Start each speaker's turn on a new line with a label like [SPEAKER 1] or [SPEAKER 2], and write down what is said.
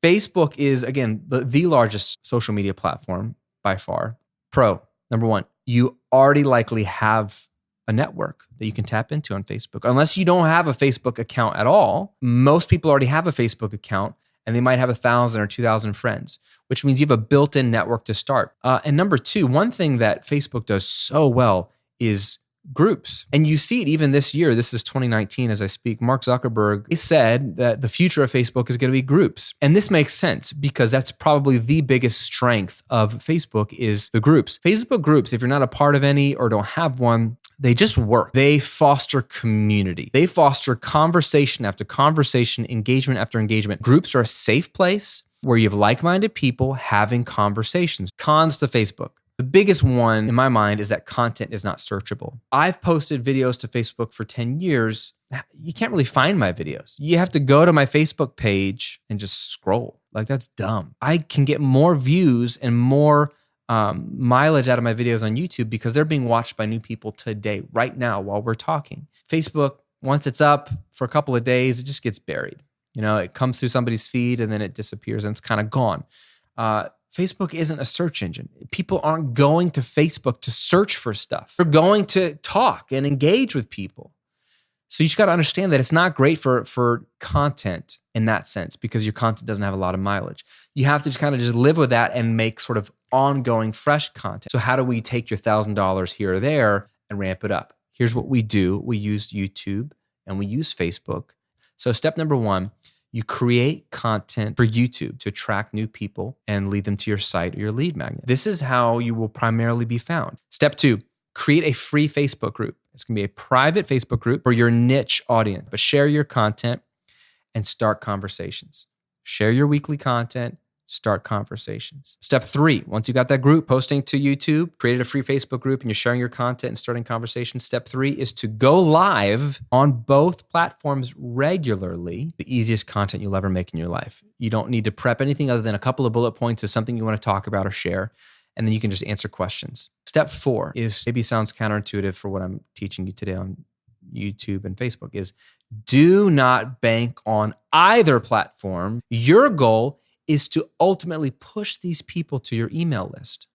[SPEAKER 1] Facebook is, again, the largest social media platform by far. Pro, number one, you already likely have a network that you can tap into on Facebook. Unless you don't have a Facebook account at all, most people already have a Facebook account and they might have 1,000 or 2,000 friends, which means you have a built-in network to start. And number two, one thing that Facebook does so well is groups. And you see it even this year. This is 2019 as I speak. Mark Zuckerberg, he said that the future of Facebook is going to be groups. And this makes sense because that's probably the biggest strength of Facebook is the groups. Facebook groups, if you're not a part of any or don't have one, they just work. They foster community. They foster conversation after conversation, engagement after engagement. Groups are a safe place where you have like-minded people having conversations. Cons to Facebook. The biggest one in my mind is that content is not searchable. I've posted videos to Facebook for 10 years. You can't really find my videos. You have to go to my Facebook page and just scroll. Like, that's dumb. I can get more views and more mileage out of my videos on YouTube because they're being watched by new people today, right now, while we're talking. Facebook, once it's up for a couple of days, it just gets buried. It comes through somebody's feed and then it disappears and it's kind of gone. Facebook isn't a search engine. People aren't going to Facebook to search for stuff. They're going to talk and engage with people. So you just got to understand that it's not great for content in that sense because your content doesn't have a lot of mileage. You have to just kind of just live with that and make sort of ongoing fresh content. So how do we take your $1,000 here or there and ramp it up? Here's what we do. We use YouTube and we use Facebook. So step number one, you create content for YouTube to attract new people and lead them to your site or your lead magnet. This is how you will primarily be found. Step two, create a free Facebook group. It's going to be a private Facebook group for your niche audience, but share your content and start conversations. Share your weekly content, start conversations. Step three, once you got that group posting to YouTube, created a free Facebook group and you're sharing your content and starting conversations. Step three is to go live on both platforms regularly, the easiest content you'll ever make in your life. You don't need to prep anything other than a couple of bullet points of something you want to talk about or share, and then you can just answer questions. Step four is, maybe sounds counterintuitive for what I'm teaching you today on YouTube and Facebook, is do not bank on either platform. Your goal is to ultimately push these people to your email list.